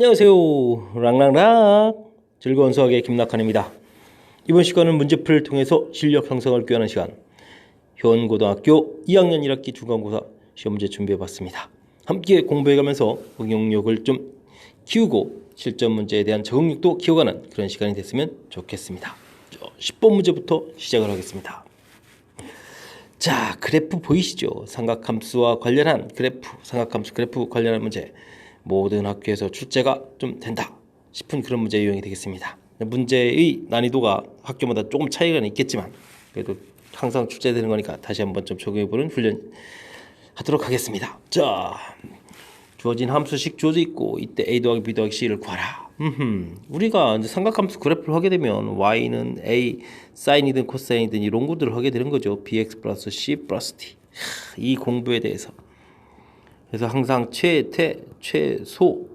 안녕하세요. 랑랑랑 즐거운 수학의 김낙환입니다. 이번 시간은 문제풀이를 통해서 실력 형성을 꾀하는 시간, 현고등학교 2학년 1학기 중간고사 시험 문제 준비해봤습니다. 함께 공부해가면서 응용력을 좀 키우고 실전 문제에 대한 적응력도 키워가는 그런 시간이 됐으면 좋겠습니다. 10번 문제부터 시작을 하겠습니다. 자, 그래프 보이시죠? 삼각함수와 관련한 그래프, 삼각함수 그래프 관련한 문제, 모든 학교에서 출제가 좀 된다 싶은 그런 문제 유형이 되겠습니다. 문제의 난이도가 학교마다 조금 차이가 있겠지만 그래도 항상 출제되는 거니까 다시 한번 좀 적용해보는 훈련 하도록 하겠습니다. 자, 주어진 함수식 주어져 있고 이때 a 더하기 b 더하기 c를 구하라. 우리가 이제 삼각함수 그래프를 하게 되면 y는 a 사인이든 코사인이든 이런 것들을 하게 되는 거죠. bx 플러스 c 플러스 d. 이 공부에 대해서 그래서 항상 최대, 최소,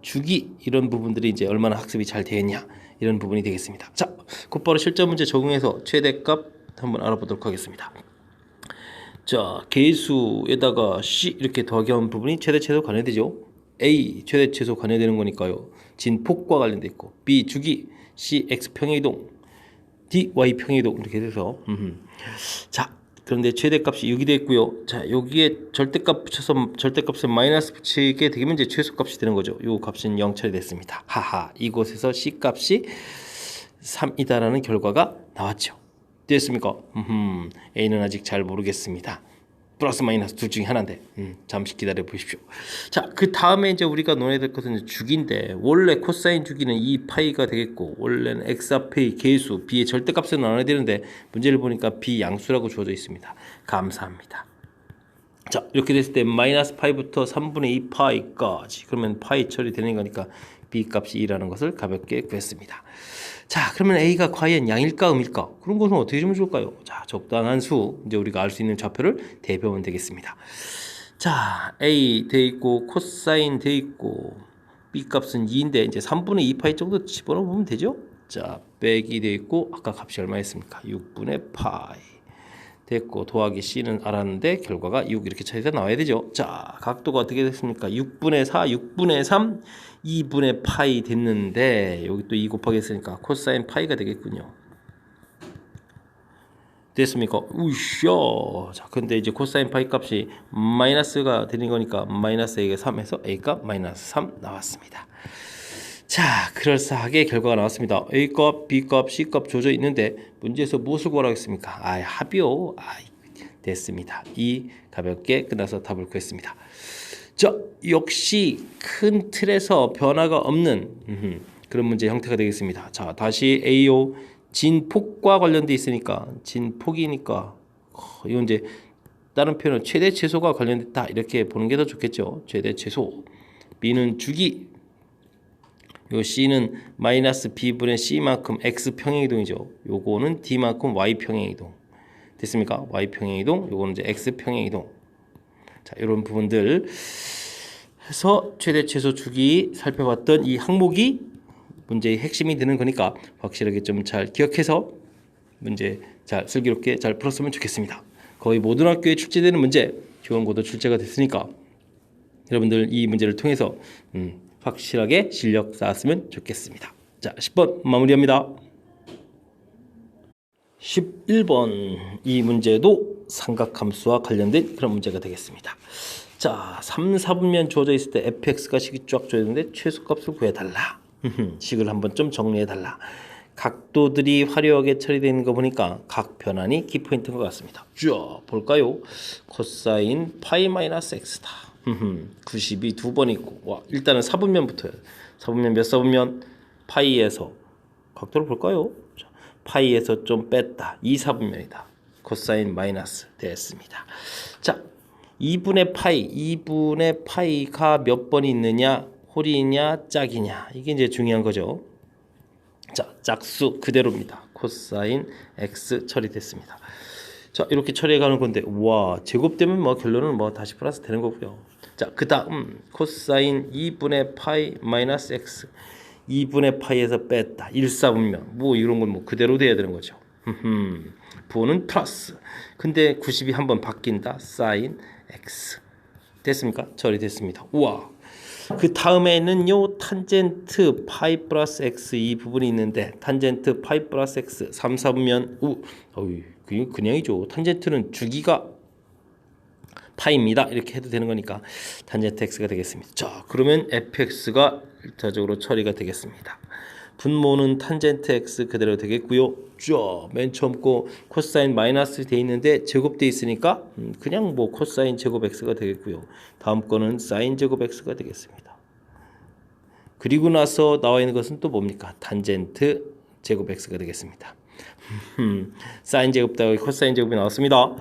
주기 이런 부분들이 이제 얼마나 학습이 잘 되었냐 이런 부분이 되겠습니다. 자, 곧바로 실전 문제 적용해서 최대값 한번 알아보도록 하겠습니다. 자, 계수에다가 c 이렇게 더하기 한 부분이 최대 최소 관여되죠. a 최대 최소 관여되는 거니까요. 진폭과 관련돼 있고 b 주기, c x 평행이동, d y 평행이동 이렇게 돼서 자. 그런데 최대값이 6이 되겠고요. 자, 여기에 절대값 붙여서 절대값을 마이너스 붙이게 되면 이제 최소값이 되는 거죠. 요 값은 0처리 됐습니다. 하하, 이곳에서 C값이 3이다라는 결과가 나왔죠. 됐습니까? A는 아직 잘 모르겠습니다. 플러스 마이너스 둘 중에 하나인데 잠시 기다려 보십시오. 자, 그 다음에 이제 우리가 논해야 될 것은 주기인데 원래 코사인 주기는 2파이가 되겠고 원래는 x 앞의 계수 b의 절대값을 나눠야 되는데 문제를 보니까 b 양수라고 주어져 있습니다. 감사합니다. 자, 이렇게 됐을 때 마이너스 파이부터 3분의 2파이까지 그러면 파이 처리되는 거니까 b 값이 2라는 것을 가볍게 구했습니다. 자, 그러면 a가 과연 양일까 음일까? 그런 것은 어떻게 주면 좋을까요? 자, 적당한 수, 이제 우리가 알 수 있는 좌표를 대표하면 되겠습니다. 자, a 돼 있고 코사인 돼 있고 b 값은 2인데 이제 3분의 2파이 정도 집어넣어 보면 되죠? 자, 빼기 돼 있고 아까 값이 얼마였습니까? 6분의 파이 됐고 더하기 c는 알았는데 결과가 6 이렇게 차이가 나와야 되죠. 자, 각도가 어떻게 됐습니까? 6분의 4, 6분의 3, 2분의 파이 됐는데 여기 또 2 곱하기 했으니까 코사인 파이가 되겠군요. 됐습니까? 우쇼. 자, 근데 이제 코사인 파이 값이 마이너스가 되는 거니까 마이너스 a가 3에서 a가 마이너스 3 나왔습니다. 자, 그럴싸하게 결과가 나왔습니다. A값, B값, C값 주어져 있는데 문제에서 무엇을 구하라고 했습니까? 합이요. 됐습니다. 이 가볍게 끝나서 답을 구했습니다. 자, 역시 큰 틀에서 변화가 없는 그런 문제 형태가 되겠습니다. 자, 다시 A요. 진폭과 관련돼 있으니까 진폭이니까 이건 이제 다른 표현은 최대 최소가 관련됐다 이렇게 보는 게 더 좋겠죠. 최대 최소. B는 주기. 요 C는 마이너스 B분의 C만큼 X 평행이동이죠. 요거는 D만큼 Y 평행이동. 됐습니까? Y 평행이동. 요거는 이제 X 평행이동. 자, 이런 부분들 해서 최대 최소 주기 살펴봤던 이 항목이 문제의 핵심이 되는 거니까 확실하게 좀 잘 기억해서 문제 잘 슬기롭게 잘 풀었으면 좋겠습니다. 거의 모든 학교에 출제되는 문제, 지원고도 출제가 됐으니까 여러분들 이 문제를 통해서 확실하게 실력 쌓았으면 좋겠습니다. 자, 10번 마무리합니다. 11번 이 문제도 삼각함수와 관련된 그런 문제가 되겠습니다. 자, 3, 4분면 주어져 있을 때 fx가 식이 쫙 주어졌는데 최소값을 구해달라. 식을 한번 좀 정리해달라. 각도들이 화려하게 처리되어 있는 거 보니까 각 변환이 키포인트인 것 같습니다. 쭉 볼까요? 코사인 파이 마이너스 x다. 90이 두 번 있고 와, 일단은 4분면부터요. 4분면 몇 4분면? 파이에서 각도를 볼까요? 자, 파이에서 좀 뺐다. 2, 4분면이다. 코사인 마이너스 됐습니다. 자, 2분의 파이가 몇 번 있느냐? 홀이냐 짝이냐 이게 이제 중요한 거죠. 자, 짝수 그대로입니다. 코사인 x 처리됐습니다. 자, 이렇게 처리해 가는 건데 와, 제곱되면 뭐 결론은 뭐 다시 플러스 되는 거고요. 자, 그 다음 코사인 2분의 파이 마이너스 x 2분의 파이에서 뺐다 1, 4분면 뭐 이런 건 뭐 그대로 돼야 되는 거죠. 부호는 플러스. 근데 90이 한번 바뀐다 사인 x 됐습니까? 처리됐습니다. 우와, 그 다음에는요 탄젠트 파이 플러스 x 이 부분이 있는데 탄젠트 파이 플러스 x 3, 4분면 그냥이죠. 탄젠트는 주기가 파입니다. 이렇게 해도 되는 거니까 탄젠트 x가 되겠습니다. 자, 그러면 fx가 일차적으로 처리가 되겠습니다. 분모는 탄젠트 x 그대로 되겠고요. 자, 맨 처음 거 코사인 마이너스 돼 있는데 제곱돼 있으니까 그냥 뭐 코사인 제곱 x가 되겠고요. 다음 거는 사인 제곱 x가 되겠습니다. 그리고 나서 나와 있는 것은 또 뭡니까? 탄젠트 제곱 x가 되겠습니다. 사인 제곱 더하기 코사인 제곱이 나왔습니다.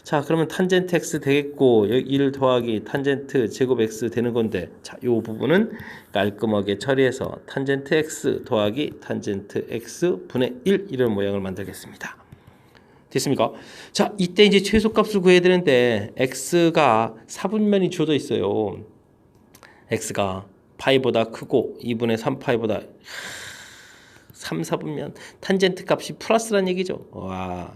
자, 그러면 탄젠트 x 되겠고 1 더하기 탄젠트 제곱 x 되는 건데, 자, 이 부분은 깔끔하게 처리해서 탄젠트 x 더하기 탄젠트 x 분의 1 이런 모양을 만들겠습니다. 됐습니까? 자, 이때 이제 최소값을 구해야 되는데 x가 4분면이 주어져 있어요. x가 파이보다 크고 2분의 3파이보다 3, 4분면 탄젠트 값이 플러스란 얘기죠. 와,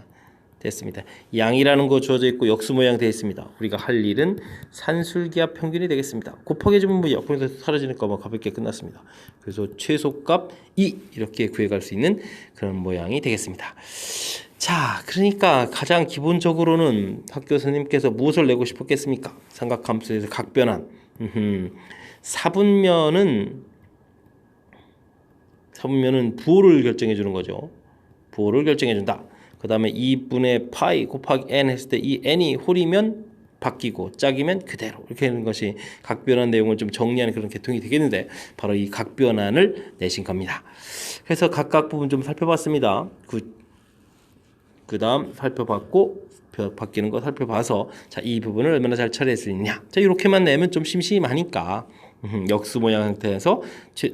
됐습니다. 양이라는 거 주어져 있고 역수 모양 되어 있습니다. 우리가 할 일은 산술기압 평균이 되겠습니다. 곱하기 해주면 뭐 옆에서 사라지니까 뭐 가볍게 끝났습니다. 그래서 최소값 2 이렇게 구해갈 수 있는 그런 모양이 되겠습니다. 자, 그러니까 가장 기본적으로는 학교 선생님께서 무엇을 내고 싶었겠습니까? 삼각함수에서 각변환. 4분면은 부호를 결정해 주는 거죠. 부호를 결정해 준다. 그 다음에 2분의 파이 곱하기 n 했을 때 이 n이 홀이면 바뀌고 짝이면 그대로 이렇게 하는 것이 각변환 내용을 좀 정리하는 그런 계통이 되겠는데, 바로 이 각변환을 내신 겁니다. 그래서 각각 부분 좀 살펴봤습니다. 그 다음 살펴봤고 바뀌는 거 살펴봐서, 자, 이 부분을 얼마나 잘 처리할 수 있냐. 자, 이렇게만 내면 좀 심심하니까 역수 모양 상태에서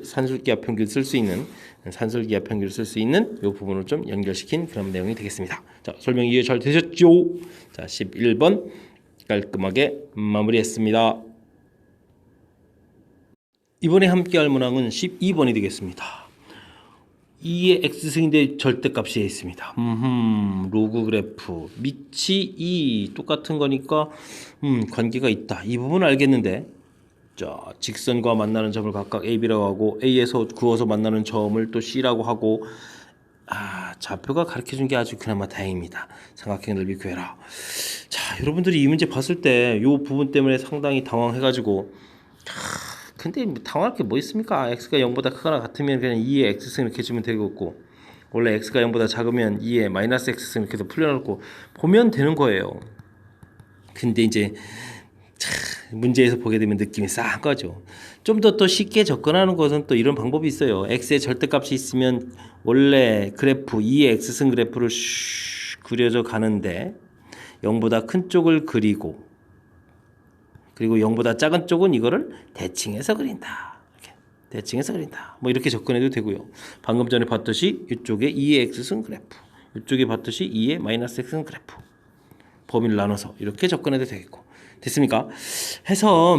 산술기압 평균 쓸 수 있는 이 부분을 좀 연결시킨 그런 내용이 되겠습니다. 자, 설명 이해 잘 되셨죠? 자, 11번 깔끔하게 마무리했습니다. 이번에 함께할 문항은 12번이 되겠습니다. 2의 x승인데 절대값이 있습니다. 로그 그래프 밑이 2 똑같은 거니까 관계가 있다. 이 부분은 알겠는데, 자, 직선과 만나는 점을 각각 A, B라고 하고 A에서 그어서 만나는 점을 또 C라고 하고, 좌표가 가르쳐준 게 아주 그나마 다행입니다. 삼각형 넓이 구해라. 자, 여러분들이 이 문제 봤을 때 이 부분 때문에 상당히 당황해가지고, 근데 당황할 게 뭐 있습니까? x가 0보다 크거나 같으면 그냥 2의 x승 이렇게 주면 되겠고, 원래 x가 0보다 작으면 2의 마이너스 x승 이렇게 해서 풀려놓고 보면 되는 거예요. 근데 이제 문제에서 보게 되면 느낌이 싸한 거죠. 좀 더 쉽게 접근하는 것은 또 이런 방법이 있어요. x의 절대값이 있으면 원래 그래프 2의 x승 그래프를 그려져 가는데 0보다 큰 쪽을 그리고 0보다 작은 쪽은 이거를 대칭해서 그린다. 대칭해서 그린다. 뭐 이렇게 접근해도 되고요. 방금 전에 봤듯이 이쪽에 2의 x승 그래프, 이쪽에 봤듯이 2의 마이너스 x승 그래프, 범위를 나눠서 이렇게 접근해도 되겠고. 됐습니까? 해서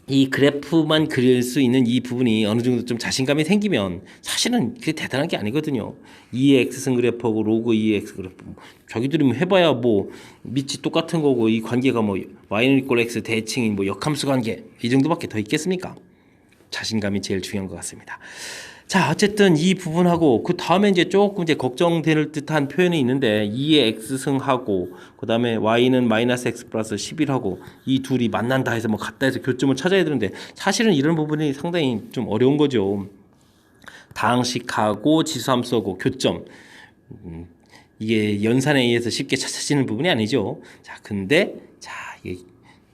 이 그래프만 그릴 수 있는 이 부분이 어느 정도 좀 자신감이 생기면 사실은 그게 대단한 게 아니거든요. 2의 x승 그래프하고 로그 2의 x 그래프, 자기들이 뭐 해봐야 뭐 밑이 똑같은 거고 이 관계가 뭐 y는 이꼴 x 대칭인 뭐 역함수 관계 이 정도밖에 더 있겠습니까? 자신감이 제일 중요한 것 같습니다. 자, 어쨌든 이 부분하고 그 다음에 이제 조금 이제 걱정될 듯한 표현이 있는데 2의 x승하고 그 다음에 y는 마이너스 x 플러스 11하고 이 둘이 만난다 해서 뭐 같다 해서 교점을 찾아야 되는데, 사실은 이런 부분이 상당히 좀 어려운 거죠. 다항식하고 지수함수하고 교점, 이게 연산에 의해서 쉽게 찾아지는 부분이 아니죠. 자, 근데 이게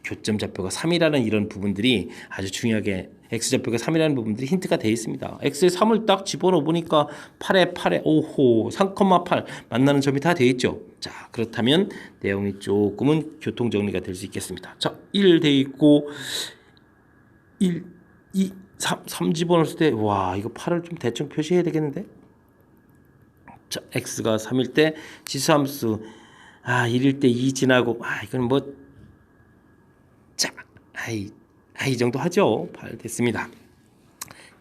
교점 좌표가 3이라는 이런 부분들이 아주 중요하게, x좌표가 3이라는 부분들이 힌트가 되어 있습니다. x에 3을 딱 집어넣어 보니까 8에 오호 3,8 만나는 점이 다 되어 있죠. 자, 그렇다면 내용이 조금은 교통정리가 될 수 있겠습니다. 자, 1 되어 있고 1, 2, 3 집어넣었을 때, 와, 이거 8을 좀 대충 표시해야 되겠는데. 자, x가 3일 때 지수함수 1일 때 2 지나고, 이건 뭐 자, 이 정도 하죠. 8 됐습니다.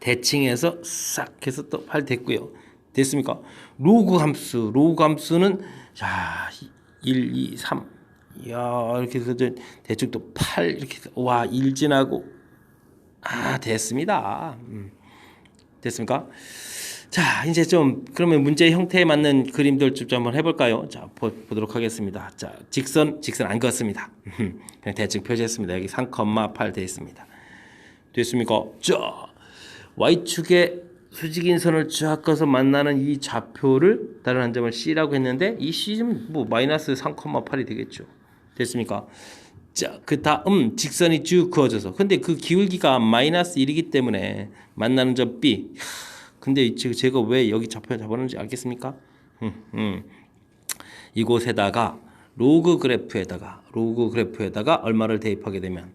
대칭해서 싹 해서 또 8 됐고요. 됐습니까? 로그 함수는 1, 2, 3 이렇게 해서 대충 또 8 이렇게 해서 1 지나고 됐습니다. 됐습니까? 자, 이제 좀 그러면 문제 형태에 맞는 그림들 좀 한번 해볼까요? 자, 보도록 하겠습니다. 자, 직선 안 그었습니다. 그냥 대충 표시했습니다. 여기 3,8 되어 있습니다. 됐습니까? 자, y축에 수직인 선을 쫙 그어서 만나는 이 좌표를 다른 한 점을 C라고 했는데 이 C는 뭐 마이너스 3,8이 되겠죠. 됐습니까? 자, 그 다음 직선이 쭉 그어져서 근데 그 기울기가 마이너스 1이기 때문에 만나는 점 B. 근데 제가 왜 여기 좌표 잡았는지 알겠습니까? 이곳에다가 로그 그래프에다가 얼마를 대입하게 되면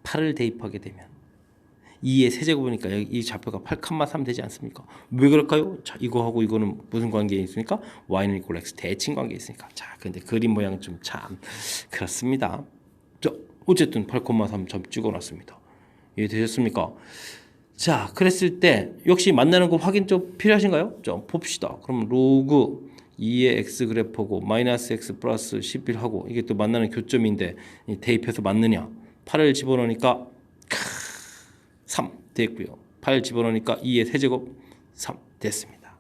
8을 대입하게 되면 2의 세제곱이니까 이 좌표가 8,3 되지 않습니까? 왜 그럴까요? 자, 이거하고 이거는 무슨 관계에 있습니까? y는 equal x 대칭 관계에 있으니까. 자, 근데 그림 모양은 좀 참 그렇습니다. 자, 어쨌든 8,3 점 찍어놨습니다. 이해되셨습니까? 자, 그랬을 때 역시 만나는 거 확인 좀 필요하신가요? 좀 봅시다. 그럼 로그 2의 x 그래프고 마이너스 x 플러스 11하고 이게 또 만나는 교점인데 대입해서 맞느냐? 8을 집어넣으니까 3 됐고요. 8 집어넣으니까 2의 세제곱 3 됐습니다.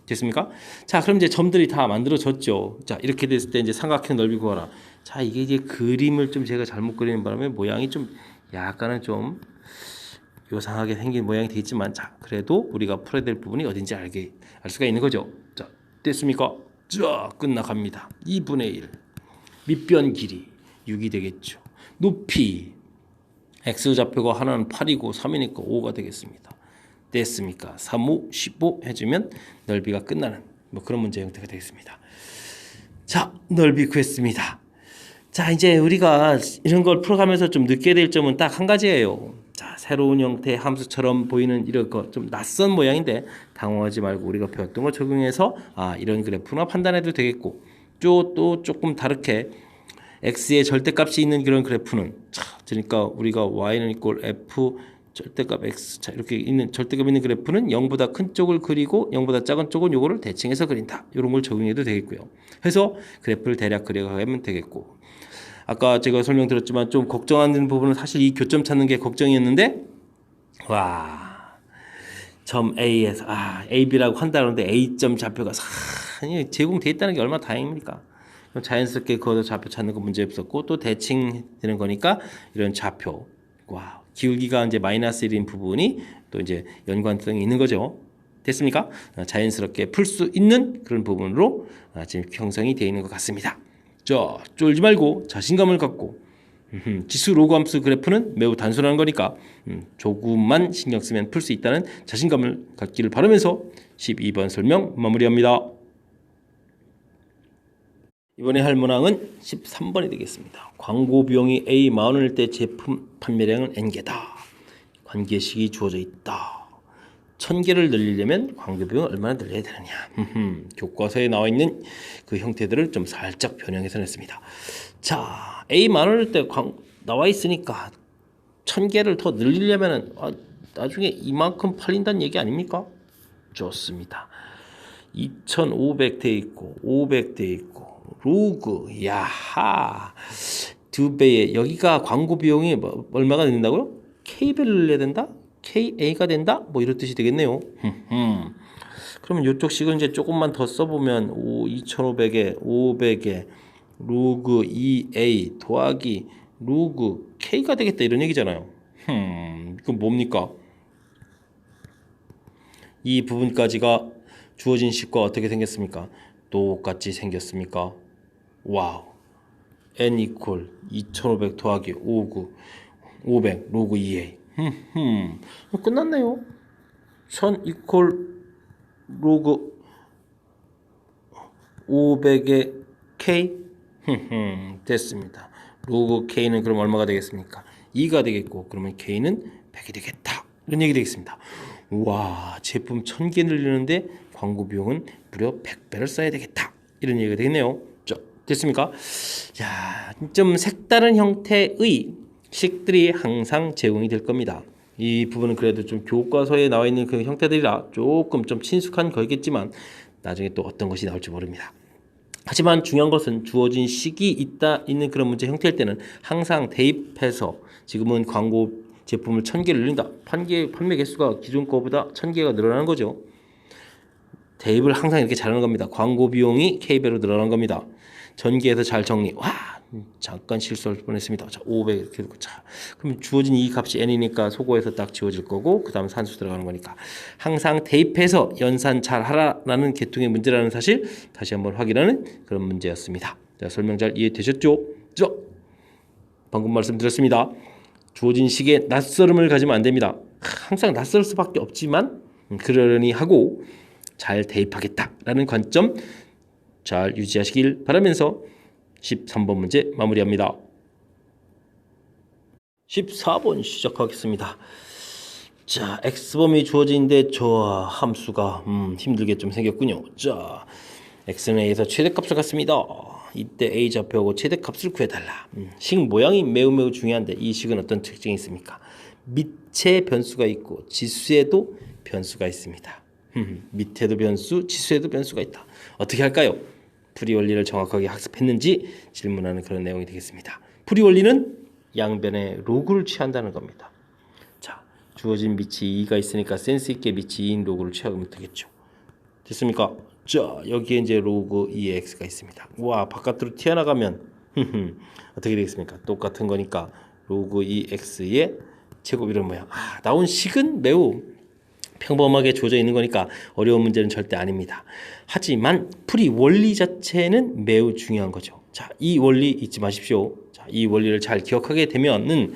됐습니까? 자, 그럼 이제 점들이 다 만들어졌죠. 자, 이렇게 됐을 때 이제 삼각형 넓이 구하라. 자, 이게 이제 그림을 좀 제가 잘못 그리는 바람에 모양이 좀 약간은 좀 요상하게 생긴 모양이 되어 있지만 자, 그래도 우리가 풀어야 될 부분이 어딘지 알 수가 있는 거죠. 자, 됐습니까? 자, 끝나갑니다. 2분의 1 밑변 길이 6이 되겠죠. 높이 x좌표가 하나는 8이고 3이니까 5가 되겠습니다. 됐습니까? 3, 5, 15 해주면 넓이가 끝나는 뭐 그런 문제 형태가 되겠습니다. 자, 넓이 구했습니다. 자, 이제 우리가 이런 걸 풀어가면서 좀 느끼게 될 점은 딱 한 가지예요. 자, 새로운 형태의 함수처럼 보이는 이런 거 좀 낯선 모양인데 당황하지 말고 우리가 배웠던 거 적용해서 이런 그래프나 판단해도 되겠고 또 조금 다르게 x의 절대값이 있는 그런 그래프는 그러니까 우리가 y는 equal f 절대값 x 자, 이렇게 있는 절대값 있는 그래프는 0보다 큰 쪽을 그리고 0보다 작은 쪽은 요거를 대칭해서 그린다. 이런 걸 적용해도 되겠고요. 해서 그래프를 대략 그려가면 되겠고 아까 제가 설명드렸지만 좀 걱정하는 부분은 사실 이 교점 찾는 게 걱정이었는데 점 A에서 AB라고 한다는데 A점 좌표가 제공돼 있다는 게 얼마나 다행입니까? 자연스럽게 그거 좌표 찾는 거 문제 없었고 또 대칭되는 거니까 이런 좌표 기울기가 이제 마이너스 1인 부분이 또 이제 연관성이 있는 거죠. 됐습니까? 자연스럽게 풀 수 있는 그런 부분으로 지금 형성이 되어 있는 것 같습니다. 자, 쫄지 말고 자신감을 갖고 지수 로그 함수 그래프는 매우 단순한 거니까 조금만 신경 쓰면 풀 수 있다는 자신감을 갖기를 바라면서 12번 설명 마무리합니다. 이번에 할 문항은 13번이 되겠습니다. 광고 비용이 A 10,000원일 때 제품 판매량은 N개다. 관계식이 주어져 있다. 1,000개를 늘리려면 광고 비용을 얼마나 늘려야 되느냐. 교과서에 나와 있는 그 형태들을 좀 살짝 변형해서 냈습니다. 자, A 10,000원일 때 나와 있으니까 1,000개를 더 늘리려면 나중에 이만큼 팔린다는 얘기 아닙니까? 좋습니다. 2,500 돼 있고 500 돼 있고 로그 야하 2배에 여기가 광고 비용이 얼마가 된다고요? K배를 늘려야 된다? KA가 된다? 뭐 이런 뜻이 되겠네요. 그러면 이쪽 식을 이제 조금만 더 써보면 2,500에 500에 로그 2A 더하기 로그 K가 되겠다 이런 얘기잖아요. 그럼 뭡니까? 이 부분까지가 주어진 식과 어떻게 생겼습니까? 똑같이 생겼습니까? 와우. n equal 2,500 더하기 500 로그 2a. 끝났네요. 1,000 equal 로그 500의 k. 됐습니다. 로그 k는 그럼 얼마가 되겠습니까? 2가 되겠고 그러면 k는 100이 되겠다. 이런 얘기 되겠습니다. 와, 제품 1,000개 늘리는데 광고 비용은 무려 100배를 써야 되겠다. 이런 얘기가 되겠네요. 자, 됐습니까? 자, 좀 색다른 형태의 식들이 항상 제공이 될 겁니다. 이 부분은 그래도 좀 교과서에 나와 있는 그 형태들이라 조금 좀 친숙한 거겠지만 나중에 또 어떤 것이 나올지 모릅니다. 하지만 중요한 것은 주어진 식이 있는 그런 문제 형태일 때는 항상 대입해서 지금은 광고 제품을 1000개를 늘린다. 판매 개수가 기존 거보다 1000개가 늘어나는 거죠. 대입을 항상 이렇게 잘하는 겁니다. 광고 비용이 K배로 늘어난 겁니다. 전개해서 잘 정리. 와, 잠깐 실수할 뻔했습니다. 자, 500 이렇게 되고, 자, 그럼 주어진 이 값이 n이니까 소거해서 딱 지워질 거고, 그 다음 산수 들어가는 거니까 항상 대입해서 연산 잘 하라라는 계통의 문제라는 사실 다시 한번 확인하는 그런 문제였습니다. 자, 설명 잘 이해되셨죠? 자, 방금 말씀드렸습니다. 주어진 식에 낯설음을 가지면 안 됩니다. 항상 낯설 수밖에 없지만 그러려니 하고 잘 대입하겠다라는 관점 잘 유지하시길 바라면서 13번 문제 마무리합니다. 14번 시작하겠습니다. 자, x범위 주어진데 저 함수가 힘들게 좀 생겼군요. 자, x는 a에서 최대값을 갖습니다. 이때 a 좌표하고 최대값을 구해달라. 식 모양이 매우 중요한데 이 식은 어떤 특징이 있습니까? 밑에 변수가 있고 지수에도 변수가 있습니다. 밑에도 변수, 지수에도 변수가 있다. 어떻게 할까요? 풀이 원리를 정확하게 학습했는지 질문하는 그런 내용이 되겠습니다. 풀이 원리는 양변에 로그를 취한다는 겁니다. 자, 주어진 밑이 2가 있으니까 센스 있게 밑이 2인 로그를 취하면 되겠죠. 됐습니까? 자, 여기에 이제 로그 2의 x가 있습니다. 와, 바깥으로 튀어나가면 어떻게 되겠습니까? 똑같은 거니까 로그 2x의 제곱 이런 모양. 나온 식은 매우 평범하게 주어져 있는 거니까 어려운 문제는 절대 아닙니다. 하지만 풀이 원리 자체는 매우 중요한 거죠. 자, 이 원리 잊지 마십시오. 자, 이 원리를 잘 기억하게 되면은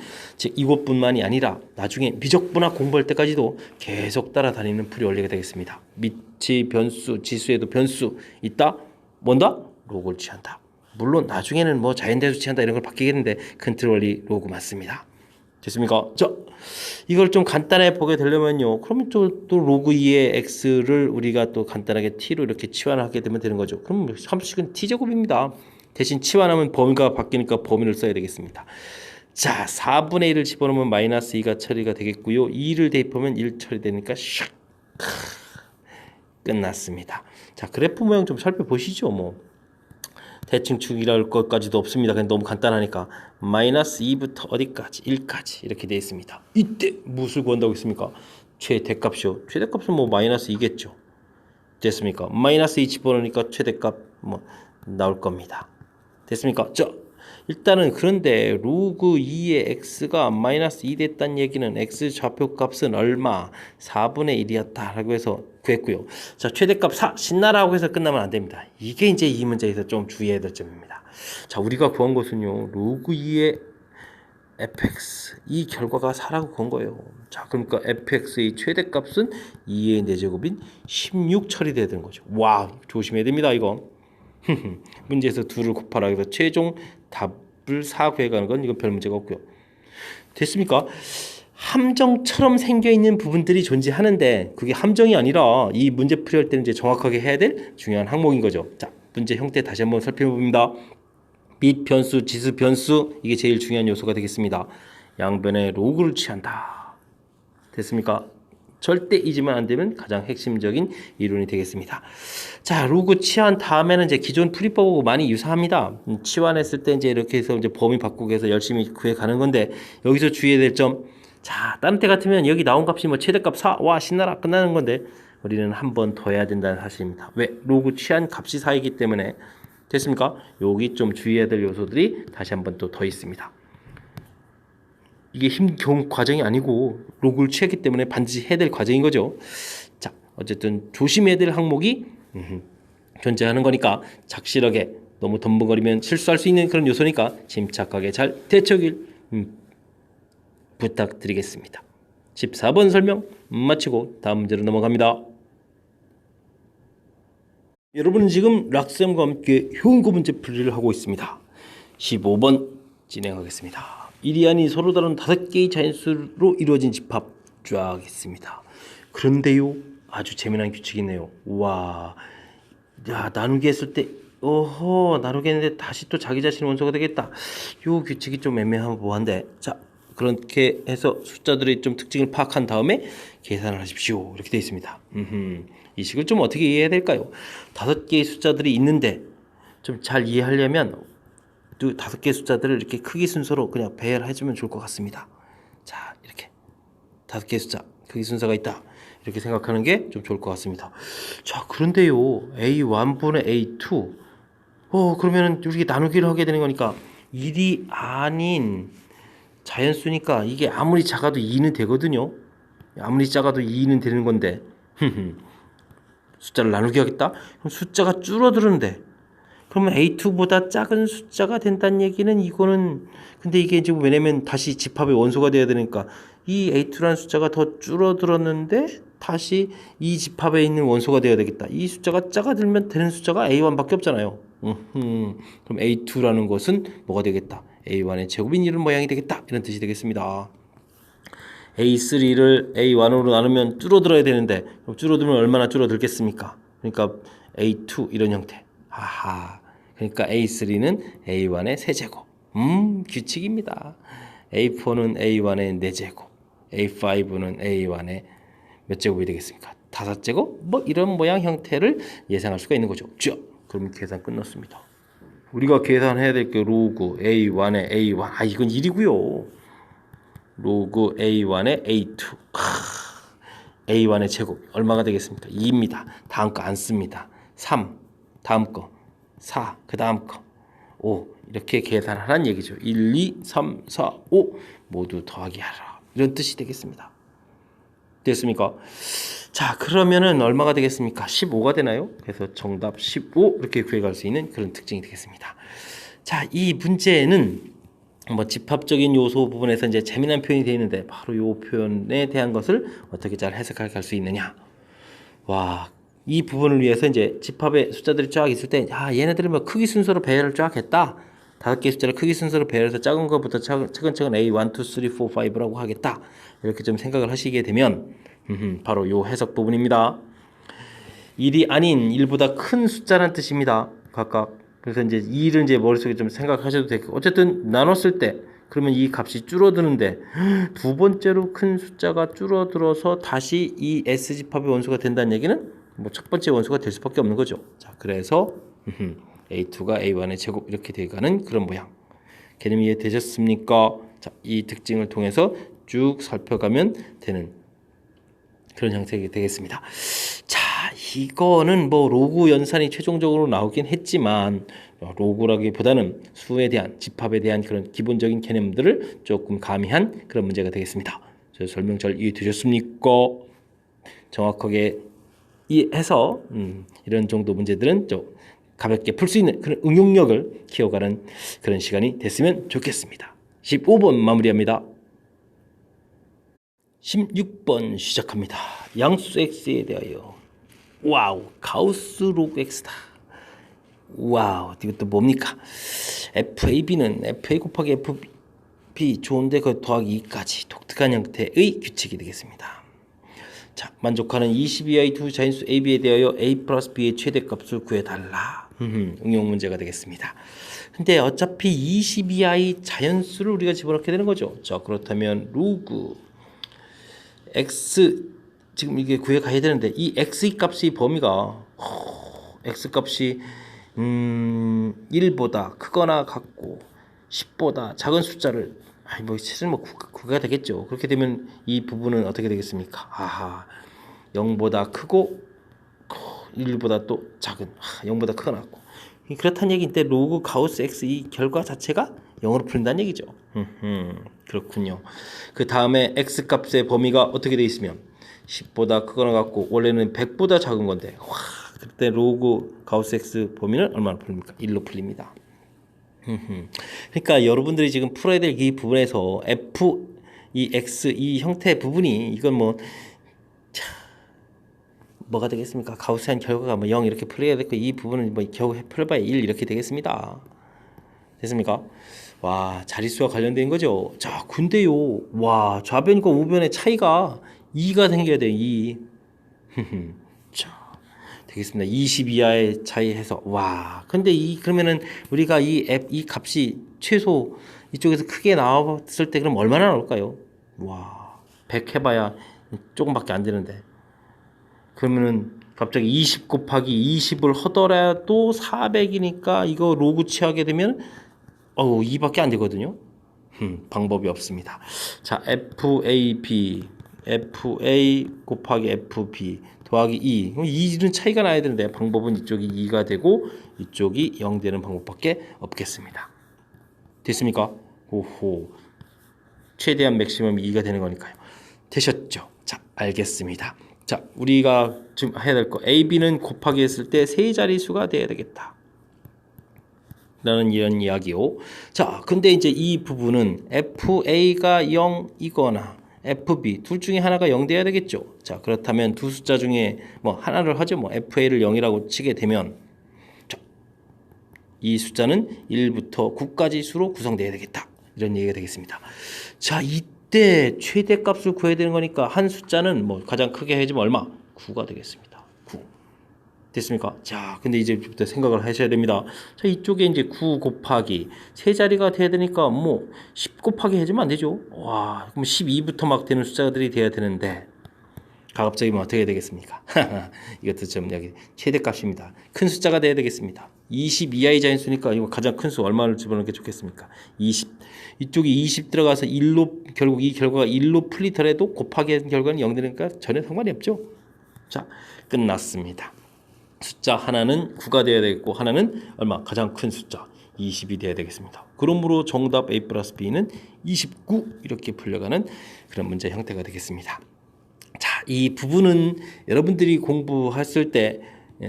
이것뿐만이 아니라 나중에 미적분학 공부할 때까지도 계속 따라다니는 풀이 원리가 되겠습니다. 밑이 변수, 지수에도 변수 있다. 뭔다? 로그를 취한다. 물론 나중에는 뭐 자연대수 취한다 이런 걸 바뀌겠는데 컨트롤 원리 로그 맞습니다. 됐습니까? 자, 이걸 좀 간단하게 보게 되려면요. 그러면 또 로그 2의 x를 우리가 또 간단하게 t로 이렇게 치환하게 되면 되는 거죠. 그럼 함수식은 t제곱입니다. 대신 치환하면 범위가 바뀌니까 범위를 써야 되겠습니다. 자, 4분의 1을 집어넣으면 마이너스 2가 처리가 되겠고요. 2를 대입하면 1 처리되니까 샥 끝났습니다. 자, 그래프 모양 좀 살펴보시죠. 뭐 대칭 축이랄 것까지도 없습니다. 그냥 너무 간단하니까 마이너스 2부터 어디까지? 1까지 이렇게 되어 있습니다. 이때 무엇을 구한다고 했습니까? 최대값이요. 최대값은 뭐 마이너스 2겠죠. 됐습니까? 마이너스 2 집어넣으니까 최대값 뭐 나올 겁니다. 됐습니까? 자, 일단은 그런데 로그 2의 x가 마이너스 2 됐다는 얘기는 x 좌표 값은 얼마? 4분의 1이었다라고 해서 구했고요. 자, 최대값 4 신나라고 해서 끝나면 안 됩니다. 이게 이제 이 문제에서 좀 주의해야 될 점입니다. 자, 우리가 구한 것은요. 로그 2의 fx 이 결과가 4라고 구한 거예요. 자, 그러니까 fx의 최대값은 2의 4제곱인 16 처리돼야 되는 거죠. 와, 조심해야 됩니다, 이거. 문제에서 2를 곱하라 해서 최종 답을 4 구해가는 건 이건 별 문제가 없고요. 됐습니까? 함정처럼 생겨있는 부분들이 존재하는데 그게 함정이 아니라 이 문제 풀이할 때는 이제 정확하게 해야 될 중요한 항목인 거죠. 자, 문제 형태 다시 한번 살펴봅니다. 밑 변수, 지수 변수 이게 제일 중요한 요소가 되겠습니다. 양변에 로그를 취한다. 됐습니까? 절대 잊으면 안 되면 가장 핵심적인 이론이 되겠습니다. 자, 로그 치환 다음에는 이제 기존 풀이법하고 많이 유사합니다. 치환했을 때 이제 이렇게 해서 이제 범위 바꾸기 해서 열심히 구해 가는 건데 여기서 주의해야 될 점. 자, 다른 때 같으면 여기 나온 값이 뭐 최대값 4, 와 신나라 끝나는 건데 우리는 한 번 더 해야 된다는 사실입니다. 왜? 로그 취한 값이 4이기 때문에. 됐습니까? 여기 좀 주의해야 될 요소들이 다시 한 번 또 더 있습니다. 이게 힘겨운 과정이 아니고 로그를 취했기 때문에 반드시 해야 될 과정인 거죠. 자, 어쨌든 조심해야 될 항목이 존재하는 거니까 착실하게 너무 덤벙거리면 실수할 수 있는 그런 요소니까 침착하게 잘 대처하길 부탁드리겠습니다. 14번 설명 마치고 다음 문제로 넘어갑니다. 여러분은 지금 락쌤과 함께 효은고 문제 풀이를 하고 있습니다. 15번 진행하겠습니다. 일이 아닌 서로 다른 5개의 자연수로 이루어진 집합 쫙 있습니다. 그런데요, 아주 재미난 규칙이 있네요. 와, 야, 나누기 했을 때 나누기 했는데 다시 또 자기 자신의 원소가 되겠다. 요 규칙이 좀 애매모호한데, 자, 그렇게 해서 숫자들의 좀 특징을 파악한 다음에 계산을 하십시오. 이렇게 되어 있습니다. 이 식을 좀 어떻게 이해해야 될까요? 5개의 숫자들이 있는데 좀 잘 이해하려면 5개의 숫자들을 이렇게 크기 순서로 그냥 배열해주면 좋을 것 같습니다. 자, 이렇게 다섯 개의 숫자 크기 순서가 있다. 이렇게 생각하는 게 좀 좋을 것 같습니다. 자, 그런데요, A1분의 A2. 그러면 이렇게 나누기를 하게 되는 거니까 1이 아닌 자연수니까 이게 아무리 작아도 2는 되거든요. 아무리 작아도 2는 되는 건데 숫자를 나누기 하겠다? 그럼 숫자가 줄어드는데 그러면 A2보다 작은 숫자가 된다는 얘기는 이거는 근데 이게 지금 왜냐면 다시 집합의 원소가 돼야 되니까 이 A2라는 숫자가 더 줄어들었는데 다시 이 집합에 있는 원소가 돼야 되겠다. 이 숫자가 작아들면 되는 숫자가 A1밖에 없잖아요. 그럼 A2라는 것은 뭐가 되겠다? A1의 제곱인 이런 모양이 되겠다. 이런 뜻이 되겠습니다. A3를 A1으로 나누면 줄어들어야 되는데 그럼 줄어들면 얼마나 줄어들겠습니까? 그러니까 A2 이런 형태. 아하. 그러니까 A3는 A1의 세제곱. 규칙입니다. A4는 A1의 4제곱. A5는 A1의 몇 제곱이 되겠습니까? 5제곱? 뭐 이런 모양 형태를 예상할 수가 있는 거죠. 그럼 계산 끝났습니다. 우리가 계산해야 될 게 로그 A1의 A1. 이건 1이고요. 로그 A1의 A2. A1의 제곱 얼마가 되겠습니까? 2입니다. 다음 거 안 씁니다. 3 다음 거 4 그 다음 거 5 이렇게 계산하라는 얘기죠. 1, 2, 3, 4, 5 모두 더하기 하라. 이런 뜻이 되겠습니다. 됐습니까? 자, 그러면은 얼마가 되겠습니까? 15가 되나요? 그래서 정답 15 이렇게 구해갈 수 있는 그런 특징이 되겠습니다. 자, 이 문제는 뭐 집합적인 요소 부분에서 이제 재미난 표현이 되어 있는데 바로 이 표현에 대한 것을 어떻게 잘 해석할 수 있느냐. 와, 이 부분을 위해서 이제 집합의 숫자들이 쫙 있을 때 얘네들을 뭐 크기 순서로 배열을 쫙 했다. 5개의 숫자를 크기 순서로 배열해서 작은 것부터 차근차근 A 1, 2, 3, 4, 5라고 하겠다. 이렇게 좀 생각을 하시게 되면 바로 요 해석 부분입니다. 1이 아닌 1보다 큰 숫자란 뜻입니다. 각각. 그래서 이제 2를 이제 머릿속에 좀 생각하셔도 되고 어쨌든 나눴을 때 그러면 이 값이 줄어드는데 두 번째로 큰 숫자가 줄어들어서 다시 이 S집합의 원소가 된다는 얘기는 뭐 첫 번째 원소가 될 수밖에 없는 거죠. 자, 그래서 A2가 A1의 제곱 이렇게 돼가는 그런 모양. 개념 이해되셨습니까? 자, 이 특징을 통해서 쭉 살펴가면 되는 그런 형태가 되겠습니다. 자, 이거는 뭐 로그 연산이 최종적으로 나오긴 했지만 로그라기보다는 수에 대한 집합에 대한 그런 기본적인 개념들을 조금 가미한 그런 문제가 되겠습니다. 저 설명 잘 이해되셨습니까? 정확하게 이해해서 이런 정도 문제들은 좀 가볍게 풀 수 있는 그런 응용력을 키워가는 그런 시간이 됐으면 좋겠습니다. 15번 마무리합니다. 16번 시작합니다. 양수 x에 대하여 와우 가우스 로그 x다. 와우 이것도 뭡니까? FAB는 FA 곱하기 FB 좋은데 그 더하기 2까지 독특한 형태의 규칙이 되겠습니다. 자, 만족하는 22i 두 자인수 AB에 대하여 A 플러스 B의 최대값을 구해달라. 응용 문제가 되겠습니다. 근데 어차피 22i 자연수를 우리가 집어넣게 되는 거죠. 자, 그렇다면 로그 x 지금 이게 구해가야 되는데 이 x 값의 범위가 x 값이 1보다 크거나 같고 10보다 작은 숫자를 뭐 구가 되겠죠. 그렇게 되면 이 부분은 어떻게 되겠습니까? 0보다 크고 1보다 또 작은 0보다 크거나 같고 그렇다는 얘기인데 로그 가우스 x 이 결과 자체가 0으로 풀린다는 얘기죠. 그렇군요. 그 다음에 x 값의 범위가 어떻게 되어 있으면 10보다 크거나 같고 원래는 100보다 작은 건데 그때 로그 가우스 x 범위는 얼마나 풀립니까? 1로 풀립니다. 그러니까 여러분들이 지금 풀어야 될 이 부분에서 f 이 x 이 형태 부분이 이건 뭐가 되겠습니까? 가우스한 결과가 0 이렇게 풀어야 되고 이 부분은 겨우 풀어봐야 1 이렇게 되겠습니다. 됐습니까? 와, 자릿수와 관련된 거죠. 자, 근데요, 와, 좌변과 우변의 차이가 2가 생겨야 돼요. 2. 자, 되겠습니다. 20 이하의 차이해서 와, 근데 그러면은 우리가 이 값이 최소 이쪽에서 크게 나왔을 때 그럼 얼마나 나올까요? 와, 100 해봐야 조금밖에 안 되는데. 그러면은 갑자기 20 곱하기 20을 하더라도 400이니까 이거 로그 취하게 되면 2밖에 안 되거든요. 방법이 없습니다. 자, FAB FA 곱하기 FB 더하기 2. 그럼 2는 차이가 나야 되는데 방법은 이쪽이 2가 되고 이쪽이 0 되는 방법밖에 없겠습니다. 됐습니까? 오호. 최대한 맥시멈이 2가 되는 거니까요. 되셨죠? 자, 알겠습니다. 자, 우리가 좀 해야 될 거. AB는 곱하기 했을 때 세 자릿수가 돼야 되겠다. 라는 이런 이야기요. 자, 근데 이제 이 부분은 FA가 0이거나 FB 둘 중에 하나가 0 돼야 되겠죠. 자, 그렇다면 두 숫자 중에 뭐 하나를 하죠. 뭐 FA를 0이라고 치게 되면 자, 이 숫자는 1부터 9까지 수로 구성돼야 되겠다. 이런 얘기가 되겠습니다. 자, 이때 최대값을 구해야 되는 거니까 한 숫자는 뭐 가장 크게 해주면 얼마? 9가 되겠습니다. 9. 됐습니까? 자, 근데 이제부터 생각을 하셔야 됩니다. 자, 이쪽에 이제 9 곱하기 세 자리가 돼야 되니까 뭐 10 곱하기 해주면 안 되죠. 와, 그럼 12부터 막 되는 숫자들이 돼야 되는데 가급적이면 어떻게 되겠습니까? 이것도 좀 여기 최대값입니다. 큰 숫자가 돼야 되겠습니다. 20 이하의 자인수니까 이거 가장 큰 수 얼마를 집어넣는 게 좋겠습니까? 20. 이쪽이 20 들어가서 1로 결국 이 결과가 1로 풀리더라도 곱하기 한 결과는 0 되니까 전혀 상관이 없죠. 자, 끝났습니다. 숫자 하나는 9가 돼야 되겠고 하나는 얼마? 가장 큰 숫자 20이 돼야 되겠습니다. 그러므로 정답 A 플러스 B는 29 이렇게 풀려가는 그런 문제 형태가 되겠습니다. 자, 이 부분은 여러분들이 공부했을 때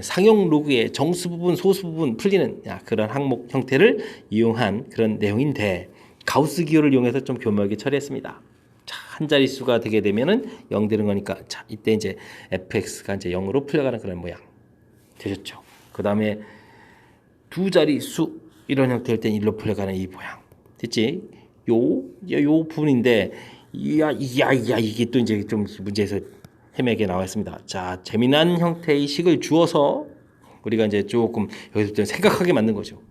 상용 로그의 정수 부분, 소수 부분 풀리는 그런 항목 형태를 이용한 그런 내용인데 가우스 기호를 이용해서 좀 교묘하게 처리했습니다. 자, 한 자릿수가 되게 되면은 0 되는 거니까 자, 이때 이제 fx가 이제 0으로 풀려가는 그런 모양 되셨죠. 그 다음에 두 자릿수 이런 형태일 땐 1로 풀려가는 이 모양 됐지? 요 부분인데 이게 또 이제 좀 문제에서 헤매게 나와 있습니다. 자, 재미난 형태의 식을 주어서 우리가 이제 조금 여기서 좀 생각하게 만든 거죠.